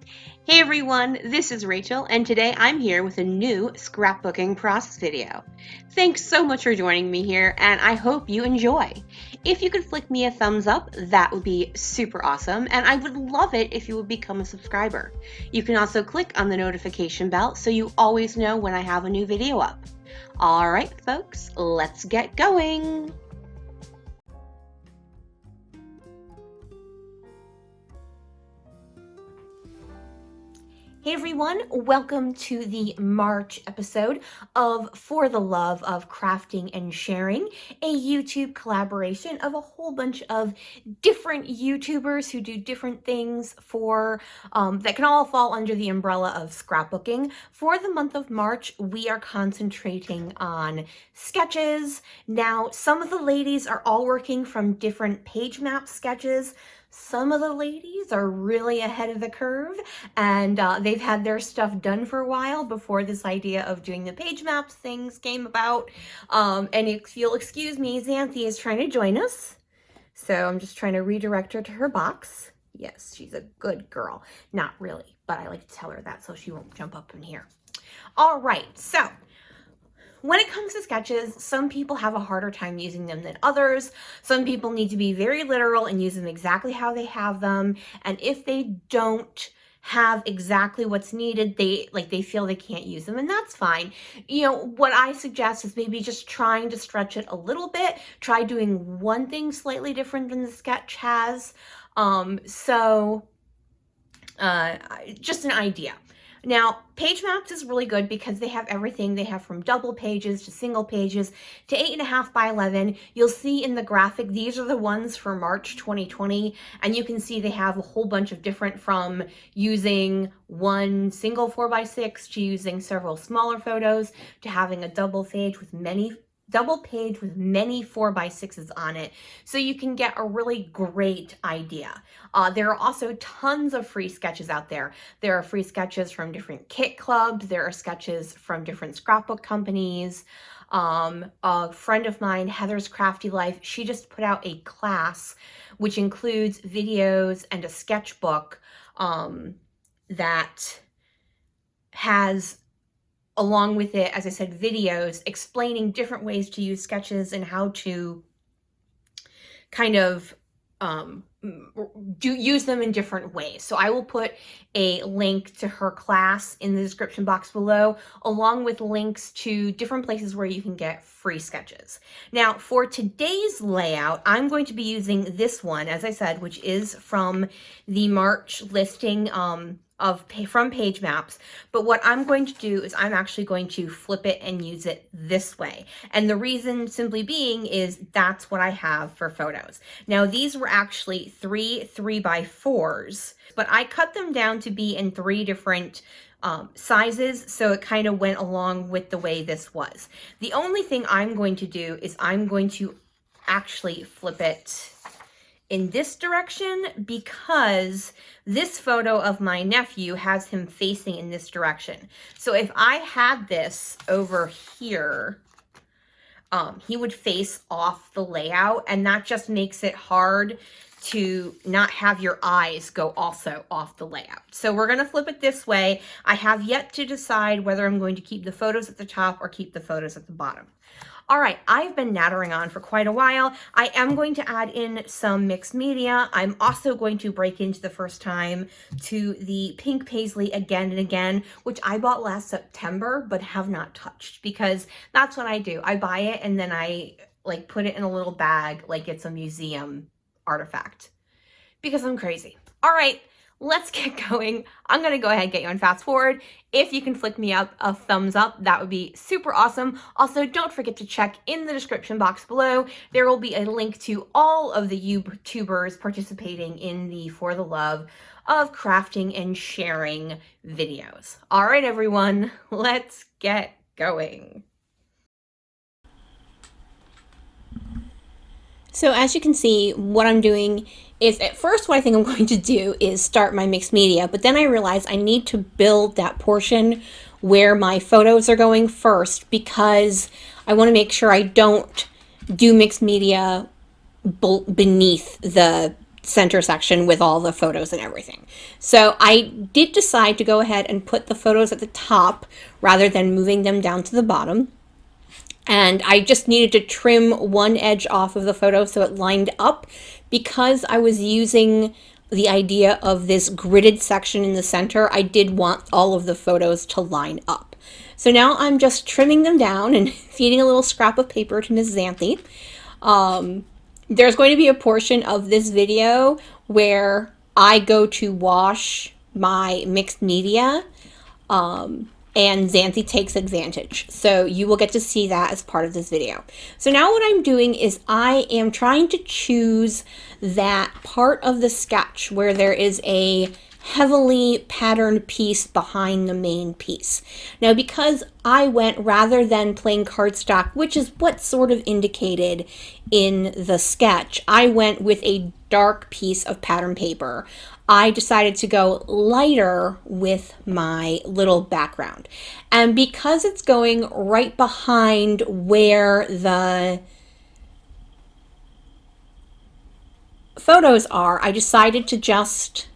Hey everyone, this is Rachel, and today I'm here with a new scrapbooking process video. Thanks so much for joining me here, and I hope you enjoy. If you could flick me a thumbs up, that would be super awesome, and I would love it if you would become a subscriber. You can also click on the notification bell so you always know when I have a new video up. Alright folks, let's get going! Hey everyone, welcome to the March episode of For the Love of Crafting and Sharing, a YouTube collaboration of a whole bunch of different YouTubers who do different things for that can all fall under the umbrella of scrapbooking. For the month of March, we are concentrating on sketches. Now, some of the ladies are all working from different page map sketches. Some of the ladies are really ahead of the curve, and they've had their stuff done for a while before this idea of doing the page maps things came about. And if you'll excuse me, Xanthi is trying to join us. So I'm just trying to redirect her to her box. Yes, she's a good girl. Not really, but I like to tell her that so she won't jump up in here. All right, so when it comes to sketches, some people have a harder time using them than others. Some people need to be very literal and use them exactly how they have them. And if they don't have exactly what's needed, they feel they can't use them, and that's fine. You know, what I suggest is maybe just trying to stretch it a little bit. Try doing one thing slightly different than the sketch has. Just an idea. Now, page maps is really good because they have everything. They have from double pages to single pages to 8.5 by 11. You'll see in the graphic, these are the ones for March 2020. And you can see they have a whole bunch of different, from using one single 4x6 to using several smaller photos to having a double page with many 4x6s on it, so you can get a really great idea. There are also tons of free sketches out there. There are free sketches from different kit clubs. There are sketches from different scrapbook companies. A friend of mine, Heather's Crafty Life, she just put out a class which includes videos and a sketchbook that has, along with it, as I said, videos explaining different ways to use sketches and how to kind of use them in different ways. So I will put a link to her class in the description box below, along with links to different places where you can get free sketches. Now, for today's layout, I'm going to be using this one, as I said, which is from the March listing from page maps. But what I'm going to do is I'm actually going to flip it and use it this way. And the reason simply being is that's what I have for photos. Now, these were actually 3x4s, but I cut them down to be in 3 different sizes, so it kind of went along with the way this was. The only thing I'm going to do is I'm going to actually flip it in this direction, because this photo of my nephew has him facing in this direction. So if I had this over here, he would face off the layout, and that just makes it hard to not have your eyes go also off the layout. So we're going to flip it this way. I have yet to decide whether I'm going to keep the photos at the top or keep the photos at the bottom. All right, I've been nattering on for quite a while. I am going to add in some mixed media. I'm also going to break into the first time to the pink paisley again and again, which I bought last September but have not touched, because that's what I do. I buy it and then I put it in a little bag like it's a museum artifact, because I'm crazy. All right, let's get going. I'm going to go ahead and get you on fast forward. If you can flick me up a thumbs up, that would be super awesome. Also, don't forget to check in the description box below. There will be a link to all of the YouTubers participating in the For the Love of Crafting and Sharing videos. All right, everyone, let's get going. So as you can see, what I'm doing is, at first what I think I'm going to do is start my mixed media, but then I realized I need to build that portion where my photos are going first, because I want to make sure I don't do mixed media beneath the center section with all the photos and everything. So I did decide to go ahead and put the photos at the top rather than moving them down to the bottom. And I just needed to trim one edge off of the photo so it lined up, because I was using the idea of this gridded section in the center. I did want all of the photos to line up. So now I'm just trimming them down and feeding a little scrap of paper to Ms. Xanthe. There's going to be a portion of this video where I go to wash my mixed media, and Xanthe takes advantage. So you will get to see that as part of this video. So now what I'm doing is I am trying to choose that part of the sketch where there is a heavily patterned piece behind the main piece. Now, because I went, rather than plain cardstock, which is what sort of indicated in the sketch, I went with a dark piece of pattern paper. I decided to go lighter with my little background. And because it's going right behind where the photos are, I decided to just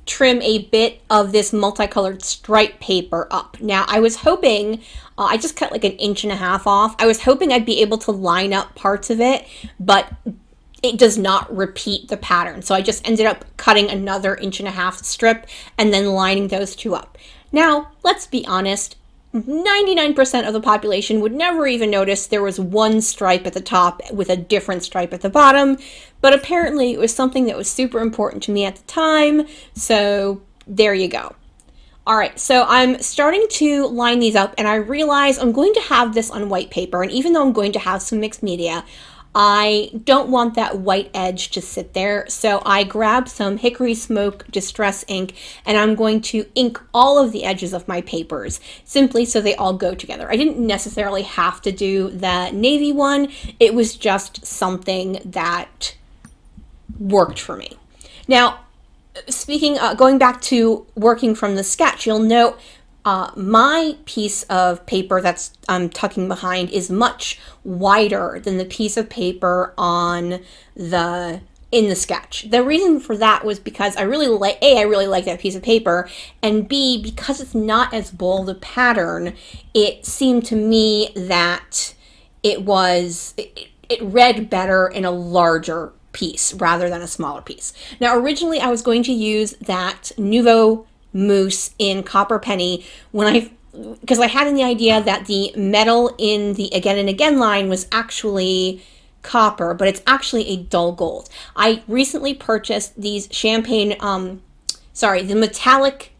trim a bit of this multicolored stripe paper up. Now, I was hoping, I just cut like 1.5 inches off. I was hoping I'd be able to line up parts of it, but it does not repeat the pattern. So I just ended up cutting another 1.5 inch strip and then lining those two up. Now, let's be honest, 99% of the population would never even notice there was one stripe at the top with a different stripe at the bottom, but apparently it was something that was super important to me at the time, so there you go. All right, so I'm starting to line these up, and I realize I'm going to have this on white paper, and even though I'm going to have some mixed media, I don't want that white edge to sit there, so I grabbed some Hickory Smoke Distress ink, and I'm going to ink all of the edges of my papers, simply so they all go together. I didn't necessarily have to do the navy one. It was just something that worked for me. Now, going back to working from the sketch, you'll note my piece of paper that's I'm tucking behind is much wider than the piece of paper in the sketch. The reason for that was because I really like that piece of paper, and B, because it's not as bold a pattern, it seemed to me that it read better in a larger piece rather than a smaller piece. Now, originally I was going to use that Nouveau Mousse in Copper Penny because I had in the idea that the metal in the Again and Again line was actually copper, but it's actually a dull gold. I recently purchased these the metallic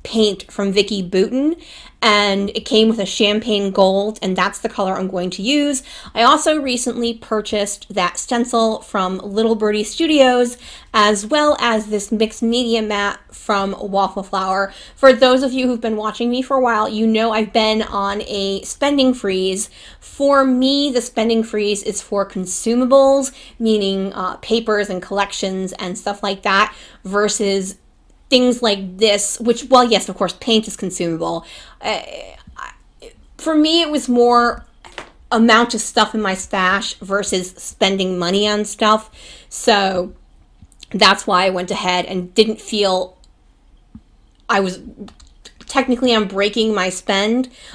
paint from Vicky Bouton, and it came with a champagne gold, and that's the color I'm going to use. I also recently purchased that stencil from Little Birdie Studios, as well as this mixed media mat from Waffle Flower. For those of you who've been watching me for a while, you know I've been on a spending freeze. For me, the spending freeze is for consumables, meaning papers and collections and stuff like that, versus things like this, which, well, yes, of course, paint is consumable. For me, it was more amount of stuff in my stash versus spending money on stuff. So that's why I went ahead and didn't feel I'm breaking my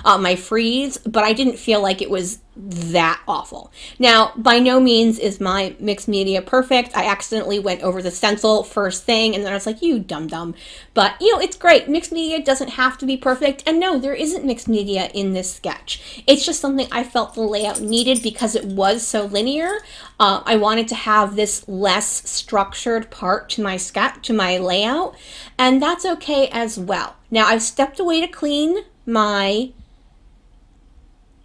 my freeze, but I didn't feel like it was that awful. Now, by no means is my mixed media perfect. I accidentally went over the stencil first thing, and then I was like, you dum-dum. But, it's great. Mixed media doesn't have to be perfect. And no, there isn't mixed media in this sketch. It's just something I felt the layout needed because it was so linear. I wanted to have this less structured part to my sketch, to my layout, and that's okay as well. Now, I've stepped away to clean my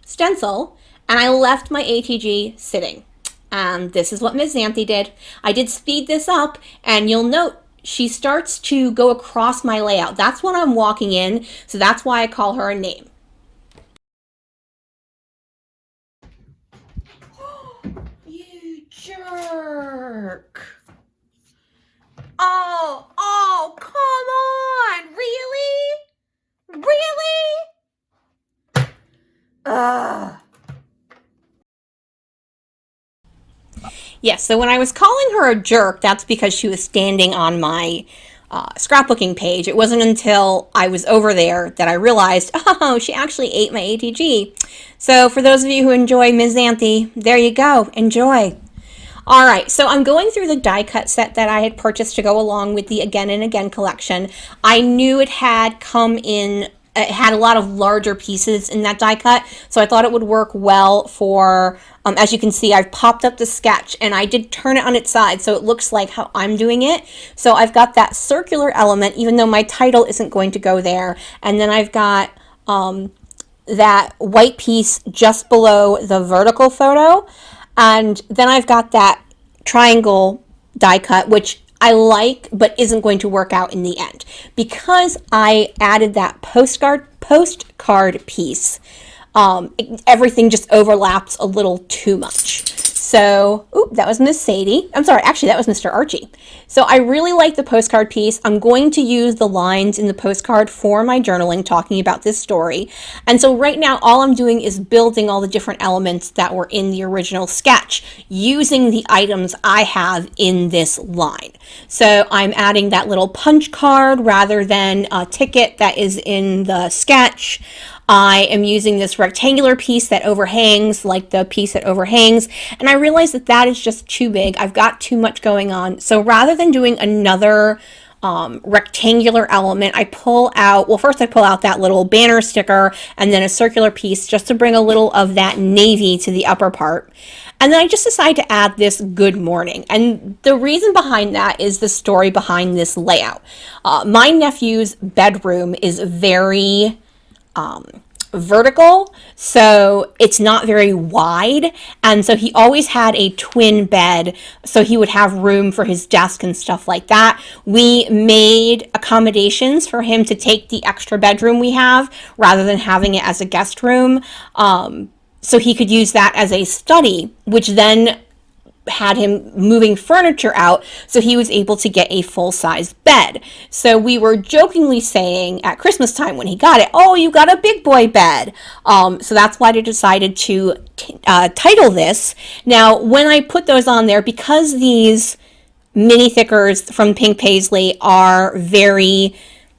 stencil, and I left my ATG sitting. And this is what Ms. Xanthe did. I did speed this up, and you'll note she starts to go across my layout. That's when I'm walking in, so that's why I call her a name. You jerk. Oh, come on. Really? Really? Ugh. Yes, so when I was calling her a jerk, that's because she was standing on my scrapbooking page. It wasn't until I was over there that I realized, oh, she actually ate my ATG. So for those of you who enjoy Ms. Xanthe, there you go. Enjoy. All right, so I'm going through the die cut set that I had purchased to go along with the Again and Again collection. I knew it had come in, it had a lot of larger pieces in that die cut, so I thought it would work well for, as you can see, I've popped up the sketch and I did turn it on its side so it looks like how I'm doing it. So I've got that circular element, even though my title isn't going to go there, and then I've got that white piece just below the vertical photo. And then I've got that triangle die cut, which I like, but isn't going to work out in the end. Because I added that postcard piece, everything just overlaps a little too much. So, that was Miss Sadie. I'm sorry, actually that was Mr. Archie. So I really like the postcard piece. I'm going to use the lines in the postcard for my journaling talking about this story. And so right now all I'm doing is building all the different elements that were in the original sketch using the items I have in this line. So I'm adding that little punch card rather than a ticket that is in the sketch. I am using this rectangular piece that overhangs, like the piece that overhangs, and I realize that that is just too big. I've got too much going on. So rather than doing another rectangular element, I pull out, well, first I pull out that little banner sticker and then a circular piece just to bring a little of that navy to the upper part. And then I just decided to add this good morning. And the reason behind that is the story behind this layout. My nephew's bedroom is very vertical, so it's not very wide, and so he always had a twin bed so he would have room for his desk and stuff like that. We made accommodations for him to take the extra bedroom we have rather than having it as a guest room, so he could use that as a study, which then had him moving furniture out so he was able to get a full-size bed. So we were jokingly saying at Christmas time when he got it, oh, you got a big boy bed. So that's why I decided to title this. Now, when I put those on there, because these mini thickers from Pink Paisley are very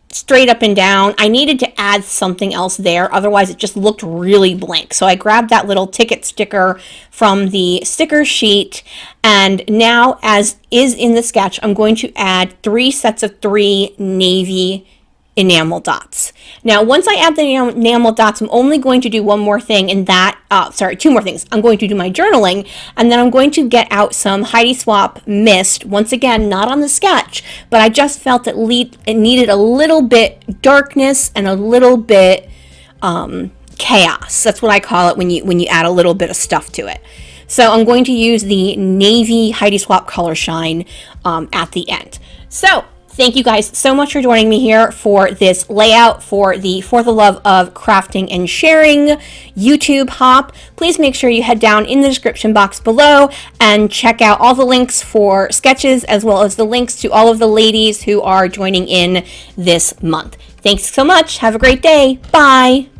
straight up and down, I needed to add something else there, otherwise it just looked really blank. So I grabbed that little ticket sticker from the sticker sheet, and now, as is in the sketch, I'm going to add 3 sets of 3 navy enamel dots. Now, once I add the enamel dots, I'm only going to do one more thing, and that, 2 more things. I'm going to do my journaling, and then I'm going to get out some Heidi Swapp Mist. Once again, not on the sketch, but I just felt it needed a little bit darkness and a little bit chaos. That's what I call it when you add a little bit of stuff to it. So I'm going to use the navy Heidi Swapp Color Shine at the end. So thank you guys so much for joining me here for this layout for the For the Love of Crafting and Sharing YouTube hop. Please make sure you head down in the description box below and check out all the links for sketches as well as the links to all of the ladies who are joining in this month. Thanks so much. Have a great day. Bye.